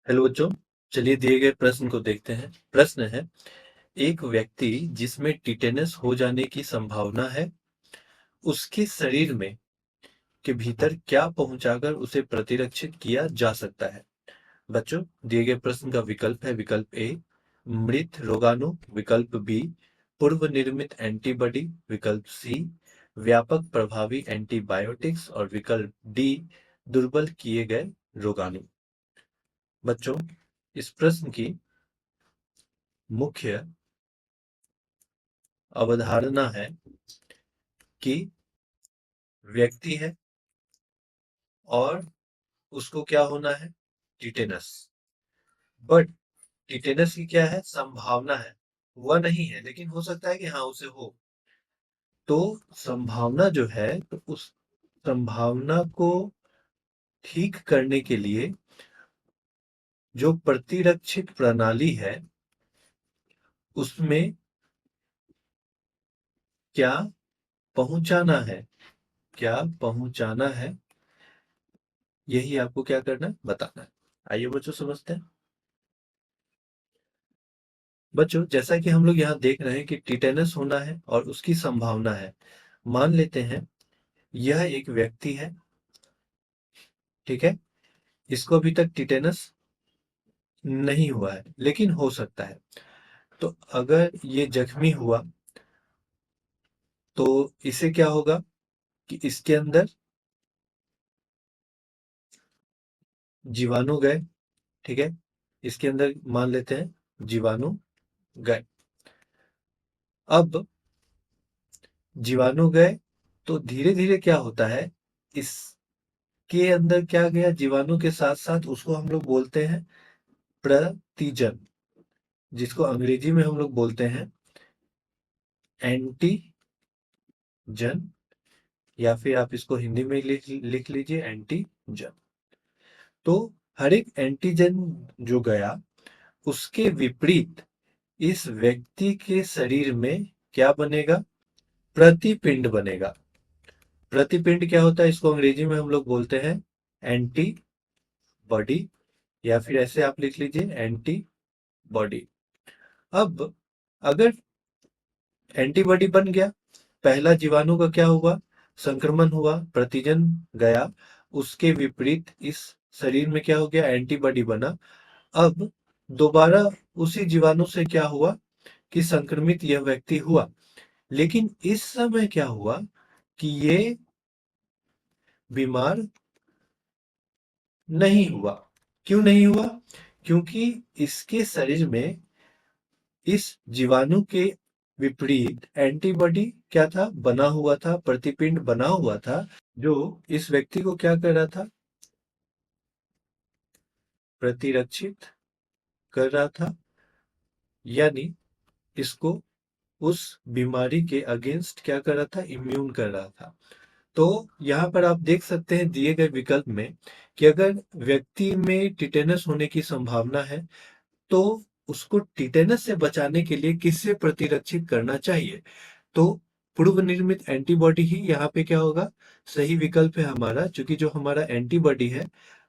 Hello बच्चों, चलिए दिए गए प्रश्न को देखते हैं। प्रश्न है, एक व्यक्ति जिसमें टिटेनस हो जाने की संभावना है, उसके शरीर में के भीतर क्या पहुंचाकर उसे प्रतिरक्षित किया जा सकता है? बच्चों, दिए गए प्रश्न का विकल्प है विकल्प ए मृत रोगाणु, विकल्प बी पूर्व निर्मित एंटीबॉडी, विकल्प सी व्यापक प्रभावी एंटीबायोटिक्स और विकल्प डी दुर्बल किए गए रोगाणु। बच्चों, इस प्रश्न की मुख्य अवधारणा है कि व्यक्ति है और उसको क्या होना है? टिटेनस। बट टिटेनस की क्या है? संभावना है, हुआ नहीं है लेकिन हो सकता है कि हाँ उसे हो। तो संभावना जो है, तो उस संभावना को ठीक करने के लिए जो प्रतिरक्षित प्रणाली है उसमें क्या पहुंचाना है, क्या पहुंचाना है, यही आपको क्या करना है? बताना है। आइए बच्चों समझते हैं। बच्चों, जैसा कि हम लोग यहाँ देख रहे हैं कि टिटेनस होना है और उसकी संभावना है। मान लेते हैं यह एक व्यक्ति है, ठीक है, इसको अभी तक टिटेनस नहीं हुआ है लेकिन हो सकता है। तो अगर ये जख्मी हुआ तो इसे क्या होगा कि इसके अंदर जीवाणु गए, ठीक है, इसके अंदर मान लेते हैं जीवाणु गए। अब जीवाणु गए तो धीरे धीरे क्या होता है, इसके अंदर क्या गया? जीवाणु के साथ साथ उसको हम लोग बोलते हैं प्रतिजन, जिसको अंग्रेजी में हम लोग बोलते हैं एंटीजन, या फिर आप इसको हिंदी में लिख लीजिए एंटीजन। तो हर एक एंटीजन जो गया उसके विपरीत इस व्यक्ति के शरीर में क्या बनेगा? प्रतिपिंड बनेगा। प्रतिपिंड क्या होता है? इसको अंग्रेजी में हम लोग बोलते हैं एंटीबॉडी, या फिर ऐसे आप लिख लीजिए एंटीबॉडी। अब अगर एंटीबॉडी बन गया, पहला जीवाणु का क्या हुआ? संक्रमण हुआ, प्रतिजन गया, उसके विपरीत इस शरीर में क्या हो गया? एंटीबॉडी बना। अब दोबारा उसी जीवाणु से क्या हुआ कि संक्रमित यह व्यक्ति हुआ, लेकिन इस समय क्या हुआ कि ये बीमार नहीं हुआ। क्यों नहीं हुआ? क्योंकि इसके शरीर में इस जीवाणु के विपरीत एंटीबॉडी क्या था? बना हुआ था, प्रतिपिंड बना हुआ था, जो इस व्यक्ति को क्या कर रहा था? प्रतिरक्षित कर रहा था, यानी इसको उस बीमारी के अगेंस्ट क्या कर रहा था? इम्यून कर रहा था। तो यहाँ पर आप देख सकते हैं दिए गए विकल्प में कि अगर व्यक्ति में टिटेनस होने की संभावना है तो उसको टिटेनस से बचाने के लिए किससे प्रतिरक्षित करना चाहिए? तो पूर्व निर्मित एंटीबॉडी ही यहाँ पे क्या होगा? सही विकल्प है हमारा, क्योंकि जो हमारा एंटीबॉडी है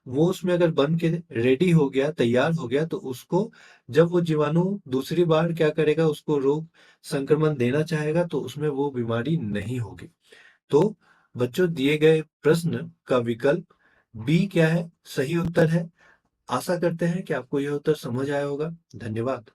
वो उसमें अगर बन के रेडी हो गया, तैयार हो गया, तो उसको जब वो जीवाणु दूसरी बार क्या करेगा, उसको रोग संक्रमण देना चाहेगा तो उसमें वो बीमारी नहीं होगी। तो बच्चों, दिए गए प्रश्न का विकल्प बी क्या है? सही उत्तर है। आशा करते हैं कि आपको यह उत्तर समझ आया होगा। धन्यवाद।